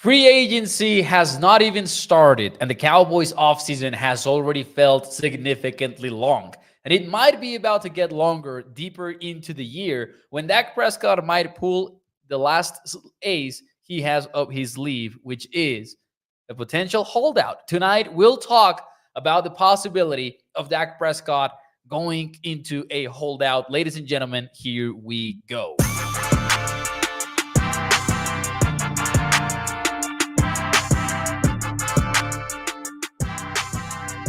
Free agency has not even started, and the Cowboys' offseason has already felt significantly long. And it might be about to get longer deeper into the year when Dak Prescott might pull the last ace he has up his sleeve, which is a potential holdout. Tonight, we'll talk about the possibility of Dak Prescott going into a holdout. Ladies and gentlemen, here we go.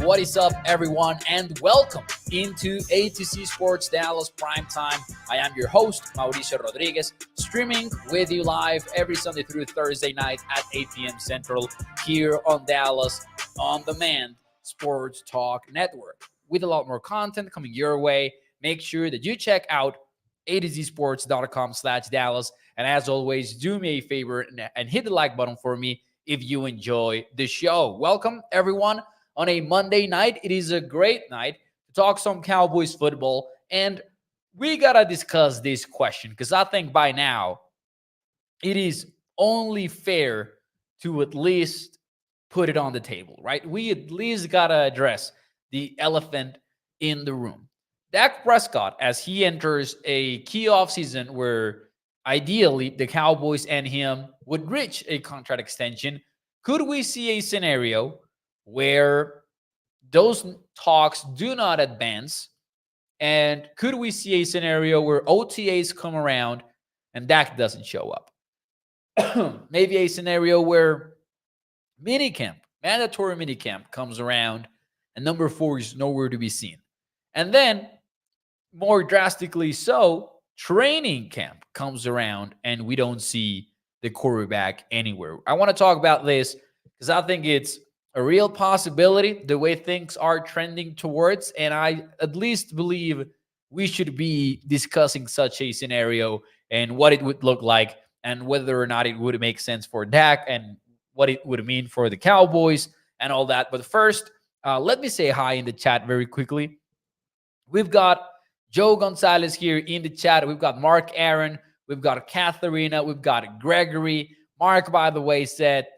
What is up, everyone, and welcome into A to Z Sports Dallas Primetime. I am your host, Mauricio Rodriguez, streaming with you live every Sunday through Thursday night at 8 p.m. Central here on Dallas On Demand Sports Talk Network. With a lot more content coming your way, make sure that you check out a2zsports.com/Dallas. And as always, do me a favor and hit the like button for me if you enjoy the show. Welcome, everyone. On a Monday night, it is a great night to talk some Cowboys football. And we got to discuss this question because I think by now it is only fair to at least put it on the table, right? We at least got to address the elephant in the room. Dak Prescott, as he enters a key offseason where ideally the Cowboys and him would reach a contract extension, could we see a scenario where those talks do not advance? And could we see a scenario where OTAs come around and Dak doesn't show up? Maybe a scenario where mandatory minicamp comes around and number 4 is nowhere to be seen. And then, more drastically so, training camp comes around and we don't see the quarterback anywhere. I want to talk about this because I think it's a real possibility, the way things are trending towards, and I at least believe we should be discussing such a scenario and what it would look like and whether or not it would make sense for Dak and what it would mean for the Cowboys and all that. But first, let me say hi in the chat very quickly. We've got Joe Gonzalez here in the chat. We've got Mark Aaron. We've got Katharina. We've got Gregory. Mark, by the way, said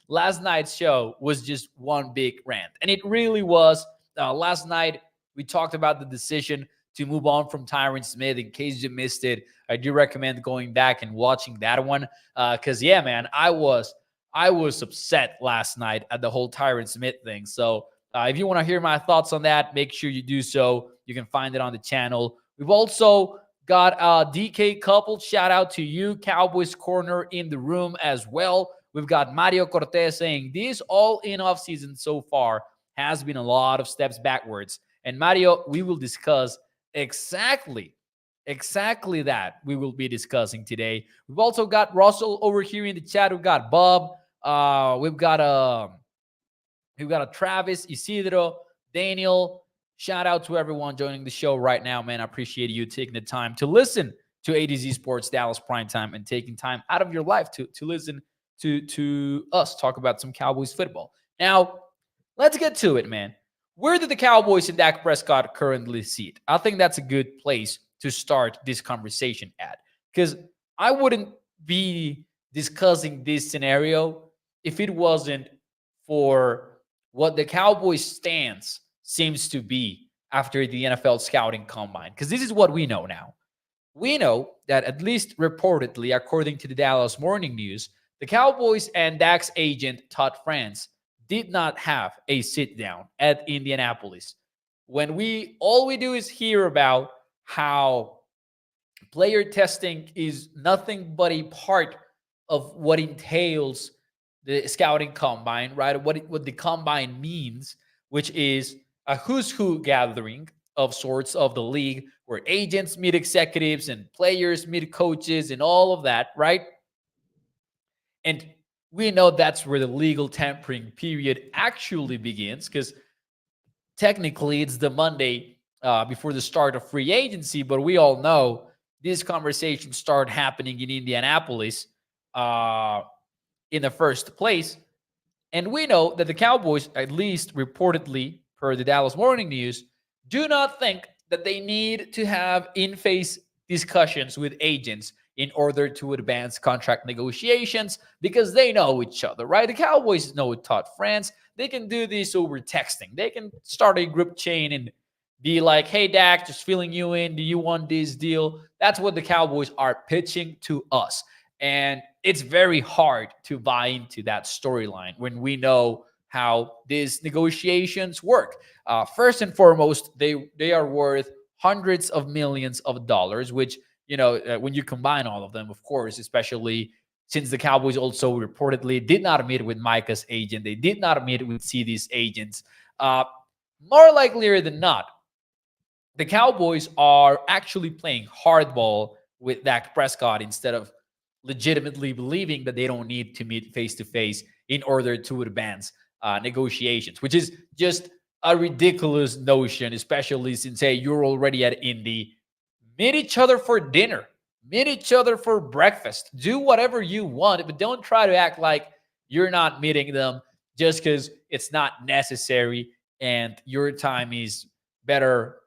last night's show was just one big rant. And it really was. Last night, we talked about the decision to move on from Tyron Smith. In case you missed it, I do recommend going back and watching that one. Because, yeah, man, I was upset last night at the whole Tyron Smith thing. So if you want to hear my thoughts on that, make sure you do so. You can find it on the channel. We've also got a DK couple. Shout out to you, Cowboys Corner in the room as well. We've got Mario Cortez saying this all in off season so far has been a lot of steps backwards. And Mario, we will discuss exactly that we will be discussing today. We've also got Russell over here in the chat. We've got Bob. We've got a Travis, Isidro, Daniel. Shout out to everyone joining the show right now, man. I appreciate you taking the time to listen to A to Z Sports Dallas Primetime and taking time out of your life to listen to us talk about some Cowboys football. Now, let's get to it, man. Where do the Cowboys and Dak Prescott currently sit? I think that's a good place to start this conversation at, because I wouldn't be discussing this scenario if it wasn't for what the Cowboys' stance seems to be after the NFL scouting combine. Because this is what we know now. We know that, at least reportedly, according to the Dallas Morning News, the Cowboys and Dak's agent, Todd France, did not have a sit-down at Indianapolis. All we do is hear about how player testing is nothing but a part of what entails the scouting combine, right? What the combine means, which is a who's who gathering of sorts of the league where agents meet executives and players meet coaches and all of that, right? And we know that's where the legal tampering period actually begins, because technically it's the Monday before the start of free agency, but we all know these conversations start happening in Indianapolis in the first place. And we know that the Cowboys, at least reportedly per the Dallas Morning News, do not think that they need to have in-face discussions with agents in order to advance contract negotiations because they know each other, right? The Cowboys know Todd France. They can do this over texting. They can start a group chain and be like, hey, Dak, just filling you in. Do you want this deal? That's what the Cowboys are pitching to us. And it's very hard to buy into that storyline when we know how these negotiations work. First and foremost, they are worth hundreds of millions of dollars, which, when you combine all of them, of course, especially since the Cowboys also reportedly did not meet with Micah's agent, they did not meet with CD's agents. More likelier than not, the Cowboys are actually playing hardball with Dak Prescott instead of legitimately believing that they don't need to meet face to face in order to advance negotiations, which is just a ridiculous notion, especially since, hey, you're already at Indy. Meet each other for dinner, meet each other for breakfast, do whatever you want, but don't try to act like you're not meeting them just because it's not necessary and your time is better.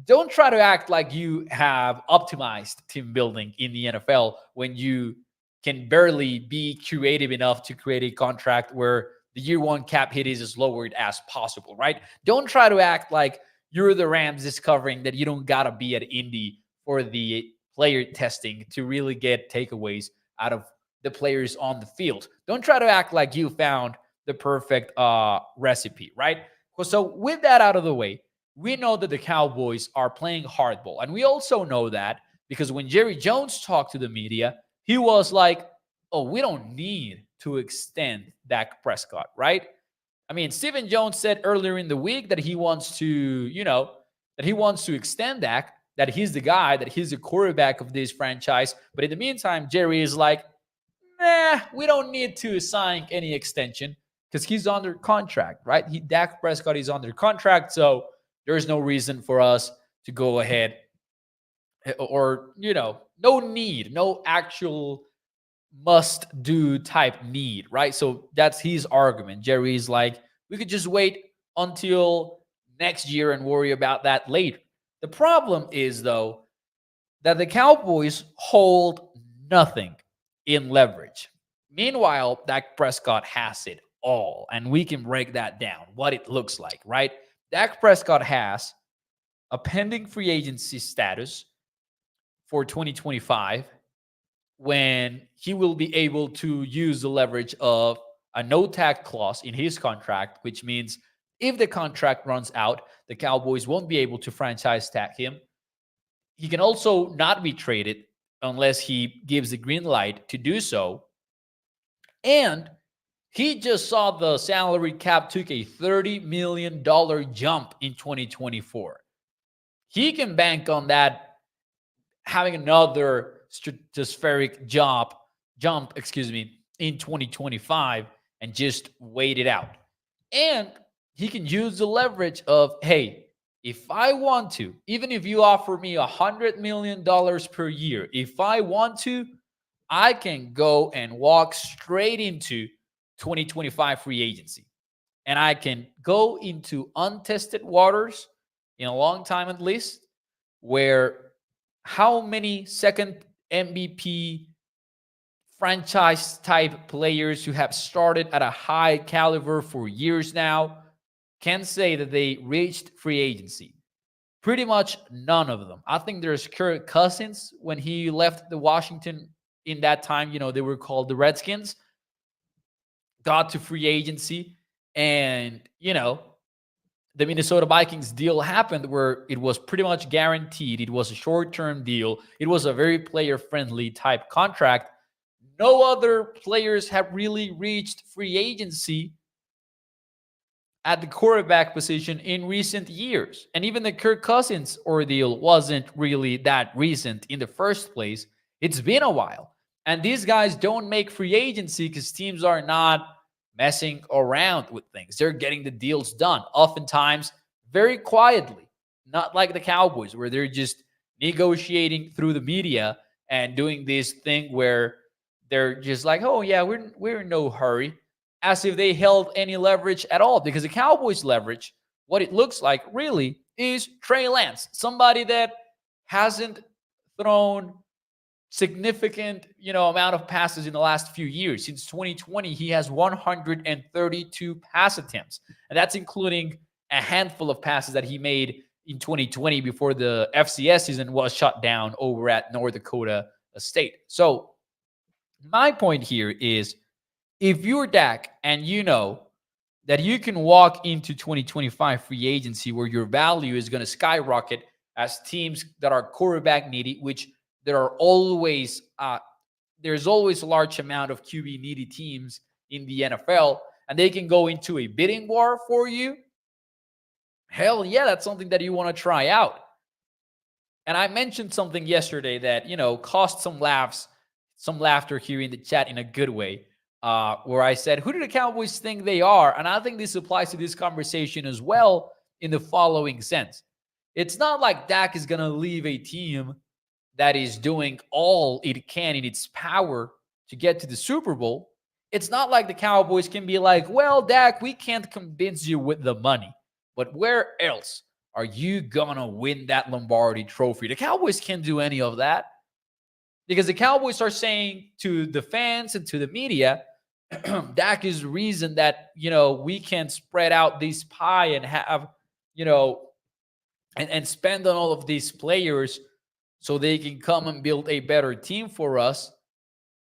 Don't try to act like you have optimized team building in the NFL when you can barely be creative enough to create a contract where the year one cap hit is as lowered as possible, right? Don't try to act like you're the Rams discovering that you don't got to be at Indy for the player testing to really get takeaways out of the players on the field. Don't try to act like you found the perfect recipe, right? So with that out of the way, we know that the Cowboys are playing hardball. And we also know that because when Jerry Jones talked to the media, he was like, oh, we don't need to extend Dak Prescott, right? I mean, Stephen Jones said earlier in the week that he wants to, that he wants to extend Dak, that he's the guy, that he's the quarterback of this franchise. But in the meantime, Jerry is like, nah, we don't need to sign any extension because he's under contract, right? Dak Prescott is under contract, so there's no reason for us to go ahead or, no need, no actual must do type need, right? So that's his argument. Jerry's like, we could just wait until next year and worry about that later. The problem is, though, that the Cowboys hold nothing in leverage. Meanwhile, Dak Prescott has it all, and we can break that down, what it looks like, right? Dak Prescott has a pending free agency status for 2025 when he will be able to use the leverage of a no-tag clause in his contract, which means if the contract runs out, the Cowboys won't be able to franchise tag him. He can also not be traded unless he gives the green light to do so. And he just saw the salary cap took a $30 million jump in 2024. He can bank on that having another stratospheric jump, in 2025 and just wait it out. And he can use the leverage of, hey, if I want to, even if you offer me $100 million per year, if I want to, I can go and walk straight into 2025 free agency. And I can go into untested waters in a long time at least, where how many second MVP franchise type players who have started at a high caliber for years now can say that they reached free agency? Pretty much none of them. I think there's Kirk Cousins when he left the Washington in that time, they were called the Redskins, got to free agency, and, the Minnesota Vikings deal happened where it was pretty much guaranteed. It was a short-term deal. It was a very player-friendly type contract. No other players have really reached free agency at the quarterback position in recent years. And even the Kirk Cousins ordeal wasn't really that recent in the first place. It's been a while. And these guys don't make free agency because teams are not messing around with things. They're getting the deals done, oftentimes very quietly, not like the Cowboys, where they're just negotiating through the media and doing this thing where they're just like, oh, yeah, we're in no hurry, as if they held any leverage at all. Because the Cowboys' leverage, what it looks like really is Trey Lance, somebody that hasn't thrown significant, amount of passes in the last few years. Since 2020, he has 132 pass attempts, and that's including a handful of passes that he made in 2020 before the FCS season was shut down over at North Dakota State. So my point here is, if you're Dak and you know that you can walk into 2025 free agency where your value is going to skyrocket as teams that are quarterback needy, which there are always there's always a large amount of QB needy teams in the NFL, and they can go into a bidding war for you. Hell yeah, that's something that you want to try out. And I mentioned something yesterday that, caused some laughter here in the chat in a good way, where I said, who do the Cowboys think they are? And I think this applies to this conversation as well in the following sense. It's not like Dak is going to leave a team that is doing all it can in its power to get to the Super Bowl. It's not like the Cowboys can be like, well, Dak, we can't convince you with the money, but where else are you going to win that Lombardi trophy? The Cowboys can't do any of that, because the Cowboys are saying to the fans and to the media, Dak is the reason that, we can spread out this pie and have, and spend on all of these players so they can come and build a better team for us.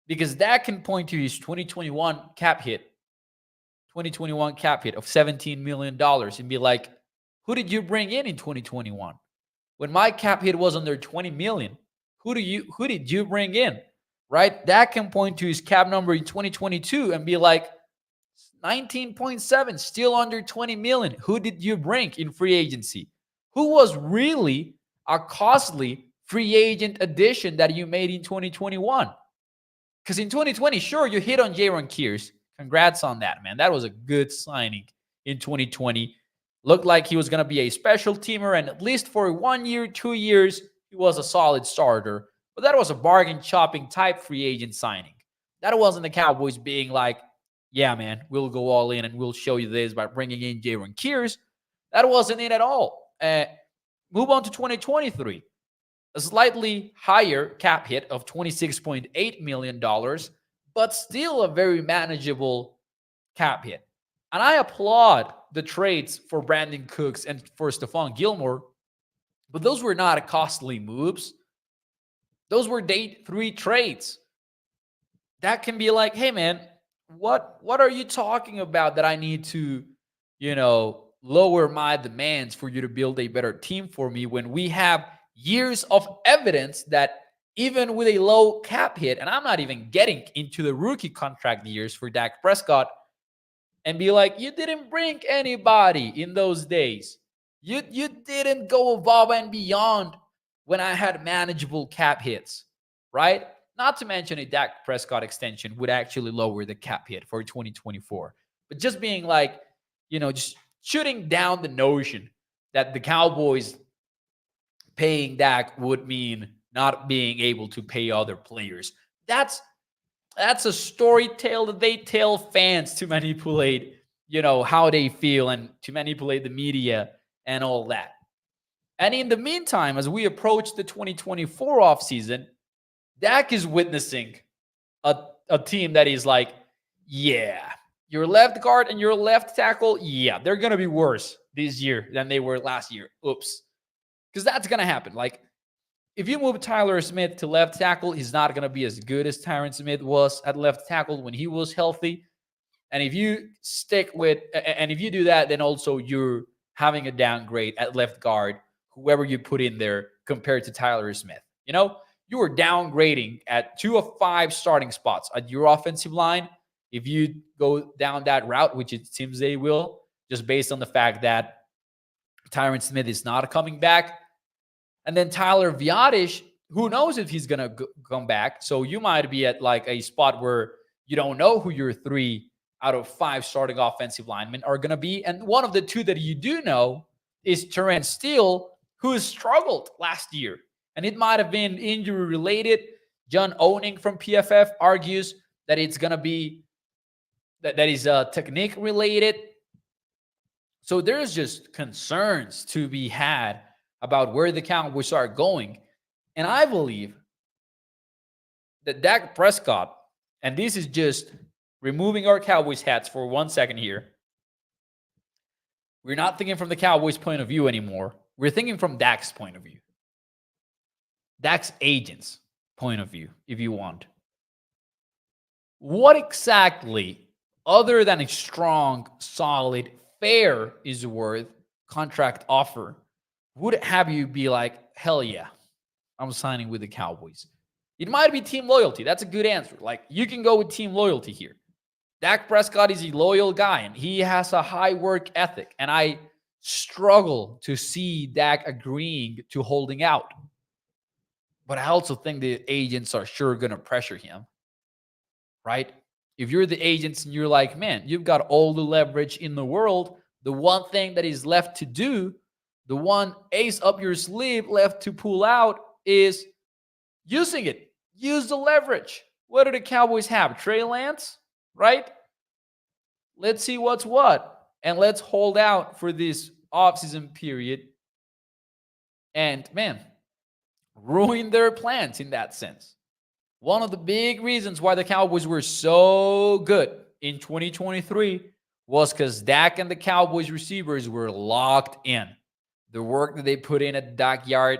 Because Dak can point to his 2021 cap hit of $17 million and be like, who did you bring in 2021? When my cap hit was under 20 million, who did you bring in? Right? Dak can point to his cap number in 2022 and be like, 19.7, still under 20 million. Who did you bring in free agency? Who was really a costly free agent addition that you made in 2021? Because in 2020, sure, you hit on Jaron Kears. Congrats on that, man. That was a good signing in 2020. Looked like he was going to be a special teamer, and at least for 1 year, 2 years, he was a solid starter. But that was a bargain chopping type free agent signing. That wasn't the Cowboys being like, yeah, man, we'll go all in and we'll show you this by bringing in Jaron Kears. That wasn't it at all. Move on to 2023. A slightly higher cap hit of $26.8 million, but still a very manageable cap hit. And I applaud the trades for Brandon Cooks and for Stephon Gilmore, but those were not costly moves. Those were day 3 trades. That can be like, hey, man, what are you talking about that I need to, lower my demands for you to build a better team for me, when we have years of evidence that even with a low cap hit, and I'm not even getting into the rookie contract years for Dak Prescott, and be like, you didn't bring anybody in those days. You didn't go above and beyond when I had manageable cap hits, right? Not to mention a Dak Prescott extension would actually lower the cap hit for 2024. But just being like, just shooting down the notion that the Cowboys paying Dak would mean not being able to pay other players. That's a story tale that they tell fans to manipulate, how they feel and to manipulate the media and all that. And in the meantime, as we approach the 2024 offseason, Dak is witnessing a team that is like, yeah, your left guard and your left tackle, yeah, they're going to be worse this year than they were last year. Oops. Because that's going to happen. Like, if you move Tyler Smith to left tackle, he's not going to be as good as Tyron Smith was at left tackle when he was healthy. And if you if you do that, then also you're having a downgrade at left guard, whoever you put in there compared to Tyler Smith. You are downgrading at 2 of 5 starting spots at your offensive line. If you go down that route, which it seems they will, just based on the fact that Tyron Smith is not coming back. And then Tyler Viadish, who knows if he's going to come back. So you might be at like a spot where you don't know who your 3 out of 5 starting offensive linemen are going to be. And one of the 2 that you do know is Terrence Steele, who has struggled last year. And it might have been injury related. John Owning from PFF argues that it's going to be that is technique related. So there's just concerns to be had about where the Cowboys are going. And I believe that Dak Prescott, and this is just removing our Cowboys hats for 1 second here. We're not thinking from the Cowboys' point of view anymore. We're thinking from Dak's point of view. Dak's agent's point of view, if you want. What exactly, other than a strong, solid, fair is worth contract offer, would have you be like, hell yeah, I'm signing with the Cowboys? It might be team loyalty. That's a good answer. Like, you can go with team loyalty here. Dak Prescott is a loyal guy, and he has a high work ethic. And I struggle to see Dak agreeing to holding out. But I also think the agents are sure going to pressure him, right? If you're the agents and you're like, man, you've got all the leverage in the world, the one thing that is left to do, the one ace up your sleeve left to pull out is using it. Use the leverage. What do the Cowboys have? Trey Lance, right? Let's see what's what. And let's hold out for this offseason period. And, man, ruin their plans in that sense. One of the big reasons why the Cowboys were so good in 2023 was because Dak and the Cowboys receivers were locked in. The work that they put in at the backyard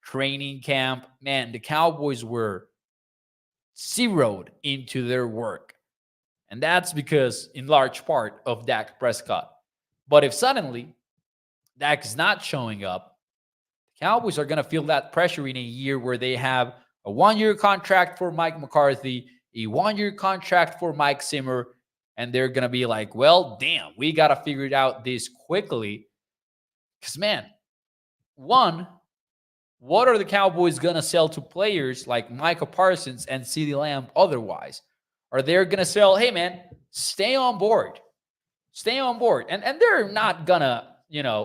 training camp, man, the Cowboys were zeroed into their work. And that's because, in large part, of Dak Prescott. But if suddenly Dak is not showing up, the Cowboys are going to feel that pressure in a year where they have a 1-year contract for Mike McCarthy, a 1-year contract for Mike Zimmer, and they're going to be like, well, damn, we got to figure it out this quickly. Because, man, one, what are the Cowboys going to sell to players like Micah Parsons and CeeDee Lamb otherwise? Are they going to sell, hey, man, stay on board. Stay on board. And they're not going to,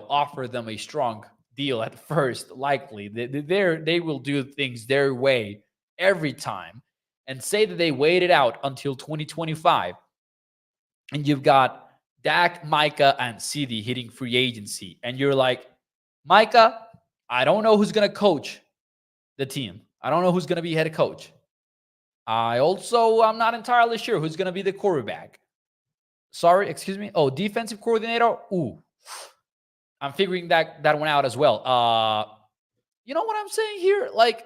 offer them a strong deal at first, likely. They will do things their way every time and say that they waited out until 2025. And you've got Dak, Micah, and CeeDee hitting free agency. And you're like, Micah, I don't know who's going to coach the team. I don't know who's going to be head coach. I'm not entirely sure who's going to be the quarterback. Sorry, excuse me. Oh, defensive coordinator. Ooh, I'm figuring that one out as well. You know what I'm saying here? Like,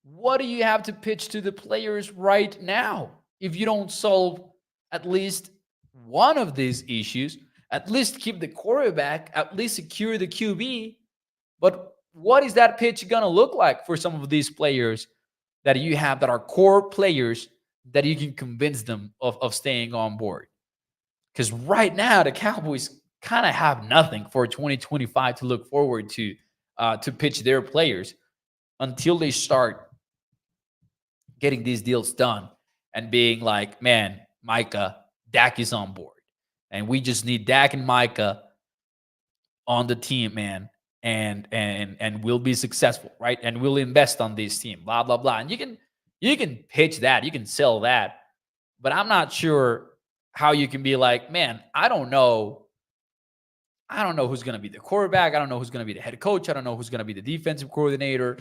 what do you have to pitch to the players right now? If you don't solve at least one of these issues, at least keep the quarterback, at least secure the QB. But what is that pitch going to look like for some of these players that you have that are core players that you can convince them of staying on board? Because right now, the Cowboys kind of have nothing for 2025 to look forward to pitch their players until they start getting these deals done and being like, man, Micah, Dak is on board. And we just need Dak and Micah on the team, man. And we'll be successful, right? And we'll invest on this team, blah, blah, blah. And you can pitch that, you can sell that. But I'm not sure how you can be like, man, I don't know who's going to be the quarterback. I don't know who's going to be the head coach. I don't know who's going to be the defensive coordinator.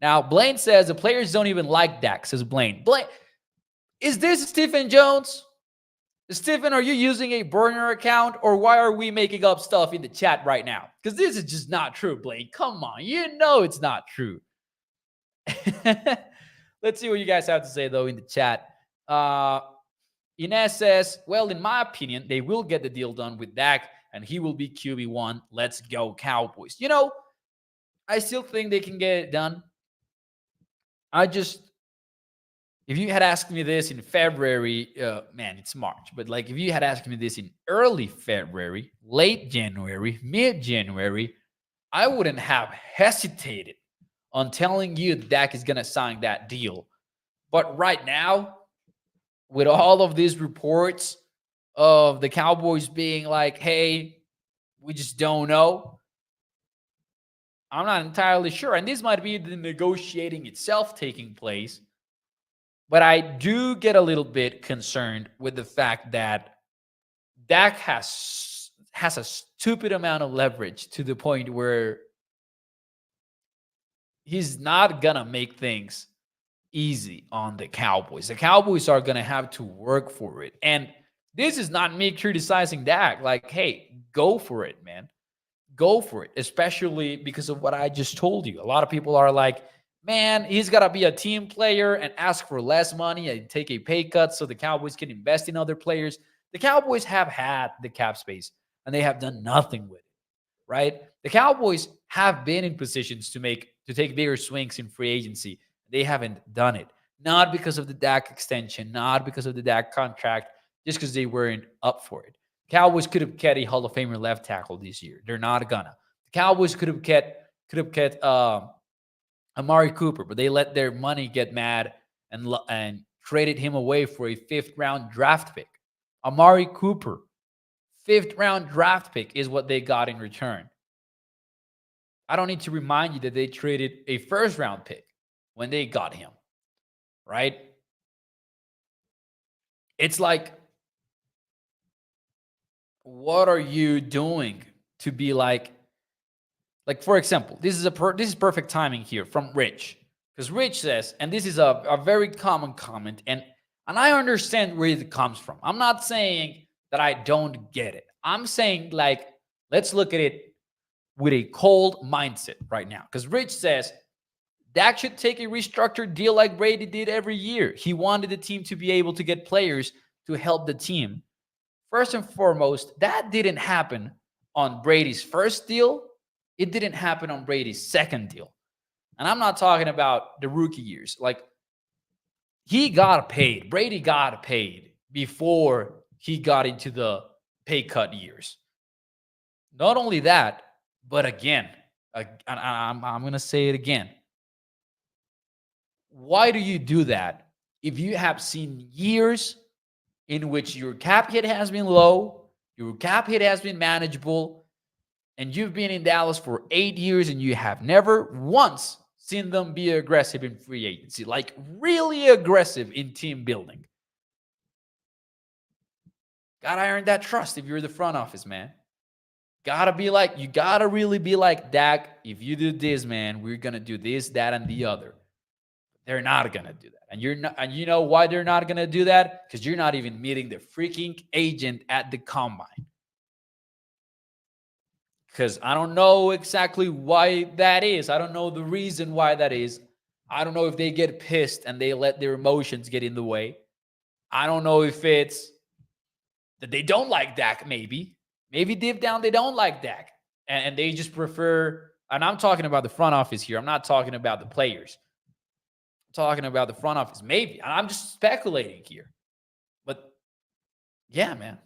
Now, Blaine says the players don't even like Dak, says Blaine. Blaine, is this Stephen Jones? Stephen, are you using a burner account, or why are we making up stuff in the chat right now? Because this is just not true, Blaine. Come on. You know it's not true. Let's see what you guys have to say, though, in the chat. Inez says, well, in my opinion, they will get the deal done with Dak, and he will be QB1. Let's go, Cowboys. I still think they can get it done. If you had asked me this in February, man, it's March, but like if you had asked me this in early February, late January, mid-January, I wouldn't have hesitated on telling you that Dak is going to sign that deal. But right now, with all of these reports of the Cowboys being like, hey, we just don't know, I'm not entirely sure. And this might be the negotiating itself taking place. But I do get a little bit concerned with the fact that Dak has a stupid amount of leverage to the point where he's not going to make things easy on the Cowboys. The Cowboys are going to have to work for it. And this is not me criticizing Dak. Like, hey, go for it, man. Go for it, especially because of what I just told you. A lot of people are like, man, he's got to be a team player and ask for less money and take a pay cut so the Cowboys can invest in other players. The Cowboys have had the cap space and they have done nothing with it, right? The Cowboys have been in positions to take bigger swings in free agency. They haven't done it. Not because of the Dak extension, not because of the Dak contract, just because they weren't up for it. Cowboys could have kept a Hall of Famer left tackle this year. They're not gonna. The Cowboys could have kept Amari Cooper, but they let their money get mad and traded him away for a 5th-round draft pick. Amari Cooper, 5th-round draft pick is what they got in return. I don't need to remind you that they traded a 1st-round pick when they got him, right? It's like, what are you doing to be like for example, this is perfect timing here from Rich, because Rich says, and this is a very common comment, and I understand where it comes from. I'm not saying that I don't get it. I'm saying, like, let's look at it with a cold mindset right now, because Rich says Dak should take a restructured deal like Brady did every year. He wanted the team to be able to get players to help the team. First and foremost, that didn't happen on Brady's first deal. It didn't happen on Brady's second deal. And I'm not talking about the rookie years. Like, he got paid. Brady got paid before he got into the pay cut years. Not only that, but again, I'm going to say it again. Why do you do that if you have seen years in which your cap hit has been low, your cap hit has been manageable, and you've been in Dallas for 8 years and you have never once seen them be aggressive in free agency, like really aggressive in team building? Gotta earn that trust if you're the front office, man. You gotta really be like, Dak, if you do this, man, we're gonna do this, that, and the other. They're not gonna do that. And you know why they're not gonna do that? Because you're not even meeting the freaking agent at the combine. Because I don't know exactly why that is. I don't know the reason why that is. I don't know if they get pissed and they let their emotions get in the way. I don't know if it's that they don't like Dak, maybe. Maybe deep down they don't like Dak. And they just prefer, and I'm talking about the front office here. I'm not talking about the players. I'm talking about the front office. Maybe. I'm just speculating here. But yeah, man.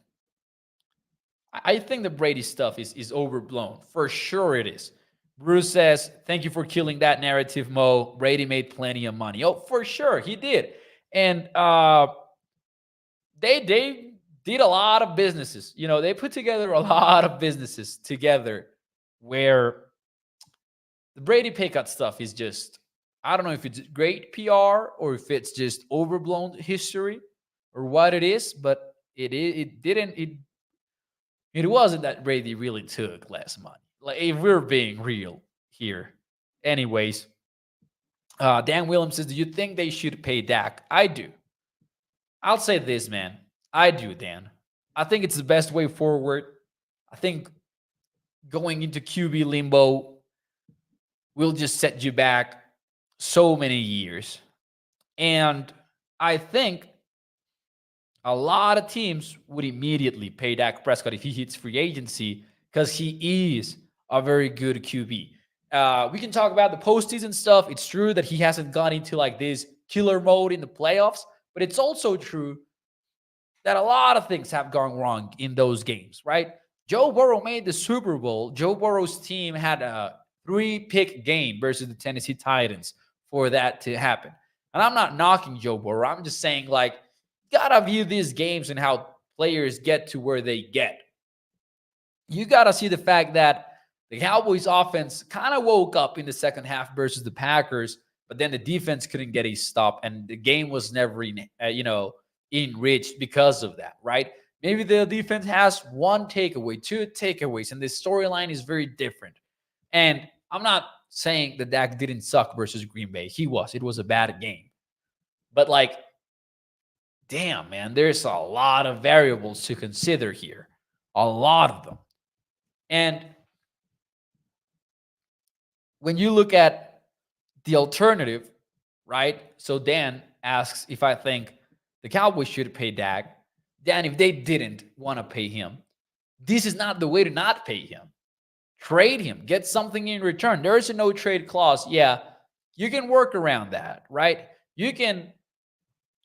I think the Brady stuff is overblown. For sure it is. Bruce says, thank you for killing that narrative, Mo. Brady made plenty of money. Oh, for sure. He did. And they did a lot of businesses. You know, they put together a lot of businesses together where the Brady pay cut stuff is just, I don't know if it's great PR or if it's just overblown history or what it is, but it wasn't that Brady really took less money. Like, if we're being real here. Anyways, Dan Williams says, do you think they should pay Dak? I do. I'll say this, man. I do, Dan. I think it's the best way forward. I think going into QB limbo will just set you back so many years. And I think a lot of teams would immediately pay Dak Prescott if he hits free agency because he is a very good QB. We can talk about the postseason stuff. It's true that he hasn't gone into like this killer mode in the playoffs, but it's also true that a lot of things have gone wrong in those games, right? Joe Burrow made the Super Bowl. Joe Burrow's team had a 3-pick game versus the Tennessee Titans for that to happen. And I'm not knocking Joe Burrow. I'm just saying, like, gotta view these games and how players get to where they get. You gotta see the fact that the Cowboys offense kind of woke up in the second half versus the Packers, but then the defense couldn't get a stop, and the game was never enriched because of that, right? Maybe the defense has one takeaway, 2 takeaways, and the storyline is very different. And I'm not saying that Dak didn't suck versus Green Bay. It was a bad game. But like, damn, man, there's a lot of variables to consider here. A lot of them. And when you look at the alternative, right? So Dan asks if I think the Cowboys should pay Dak. Dan, if they didn't want to pay him, this is not the way to not pay him. Trade him, get something in return. There is a no trade clause. Yeah, you can work around that, right? You can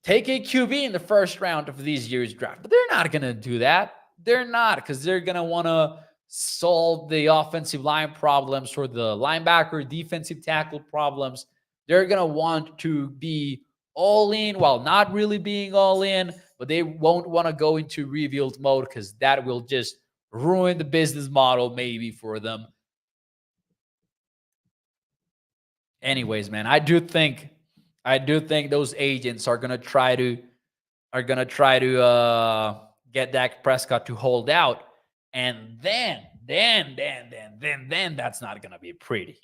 take a QB in the first round of this year's draft, but they're not going to do that. They're not, because they're going to want to solve the offensive line problems or the linebacker, defensive tackle problems. They're going to want to be all in while not really being all in, but they won't want to go into rebuild mode because that will just ruin the business model maybe for them. Anyways, man, I do think those agents are gonna try to get Dak Prescott to hold out, and then that's not gonna be pretty.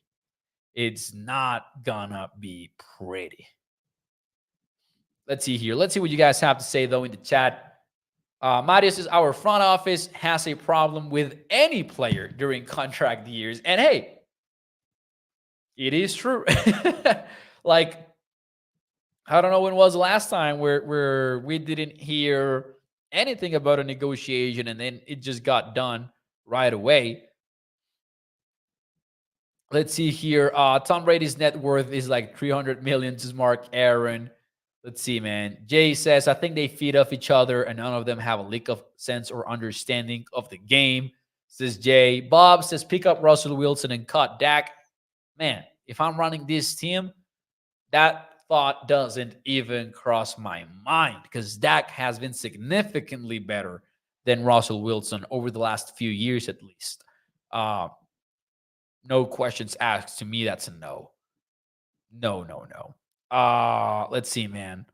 It's not gonna be pretty. Let's see here. Let's see what you guys have to say though in the chat. Mario says our front office has a problem with any player during contract years, and hey, it is true. Like, I don't know when was the last time where we didn't hear anything about a negotiation and then it just got done right away. Let's see here. Tom Brady's net worth is like 300 million to Mark Aaron. Let's see, man. Jay says, I think they feed off each other and none of them have a lick of sense or understanding of the game, says Jay. Bob says, pick up Russell Wilson and cut Dak. Man, if I'm running this team, that thought doesn't even cross my mind because Dak has been significantly better than Russell Wilson over the last few years at least. No questions asked. To me, that's a no. No. Let's see, man.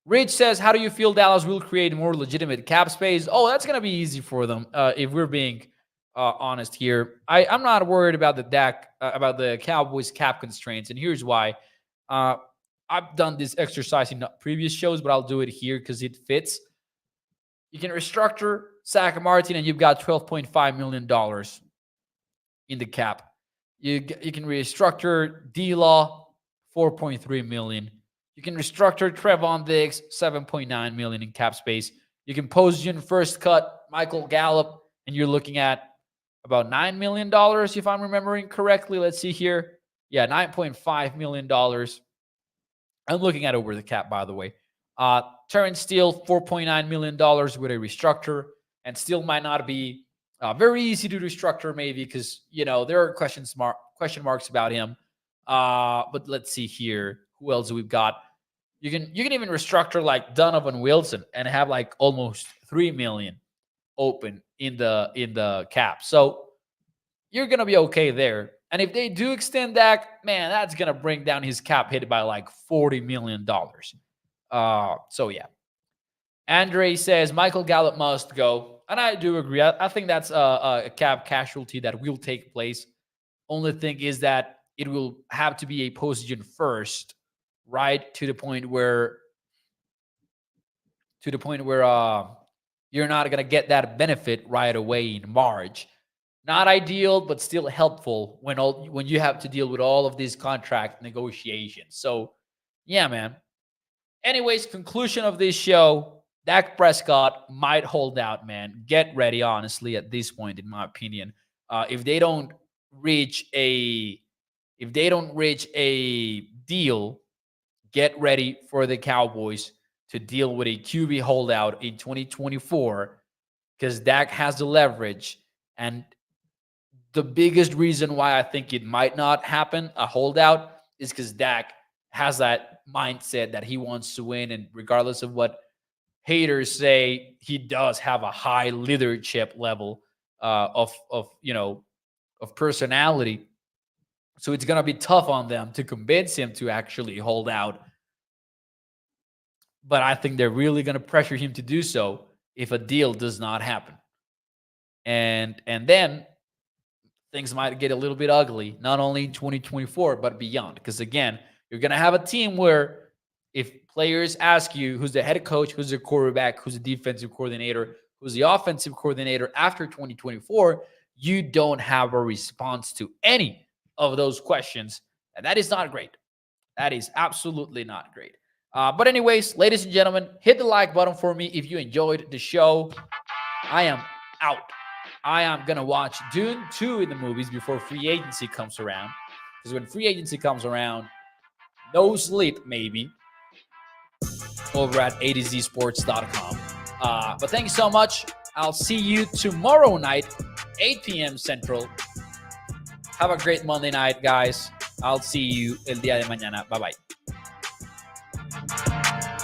Rich says, how do you feel Dallas will create more legitimate cap space? Oh, that's going to be easy for them if we're being honest here. I'm not worried about about the Cowboys cap constraints, and here's why. I've done this exercise in previous shows, but I'll do it here because it fits. You can restructure Zach Martin, and you've got $12.5 million in the cap. You can restructure D-Law, $4.3 million. You can restructure Trevon Diggs, $7.9 million in cap space. You can position first cut Michael Gallup, and you're looking at about $9 million, if I'm remembering correctly. Let's see here. Yeah, $9.5 million. I'm looking at over the cap, by the way. Terrence Steele, $4.9 million with a restructure, and still might not be very easy to restructure, maybe because there are question marks about him. But let's see here. Who else we've got? You can even restructure like Donovan Wilson and have like almost $3 million open in the cap. So you're gonna be okay there. And if they do extend Dak, man, that's gonna bring down his cap hit by like $40 million. So yeah. Andre says Michael Gallup must go, and I do agree. I think that's a cap casualty that will take place. Only thing is that it will have to be a position first, right? To the point where you're not gonna get that benefit right away in March. Not ideal, but still helpful when you have to deal with all of these contract negotiations. So, yeah, man. Anyways, conclusion of this show, Dak Prescott might hold out, man. Get ready, honestly, at this point, in my opinion. If they don't reach a deal, get ready for the Cowboys to deal with a QB holdout in 2024 because Dak has the leverage. And the biggest reason why I think it might not happen, a holdout, is because Dak has that mindset that he wants to win. And regardless of what haters say, he does have a high leadership level of personality. So it's going to be tough on them to convince him to actually hold out. But I think they're really going to pressure him to do so if a deal does not happen. And then things might get a little bit ugly, not only in 2024, but beyond. Because again, you're going to have a team where If players ask you who's the head coach, who's the quarterback, who's the defensive coordinator, who's the offensive coordinator after 2024, you don't have a response to any of those questions. And that is not great. That is absolutely not great. But anyways, ladies and gentlemen, hit the like button for me if you enjoyed the show. I am out. I am going to watch Dune 2 in the movies before free agency comes around. Because when free agency comes around, no sleep maybe over at AtoZSports.com. But thank you so much. I'll see you tomorrow night, 8 p.m. Central. Have a great Monday night, guys. I'll see you el día de mañana. Bye-bye.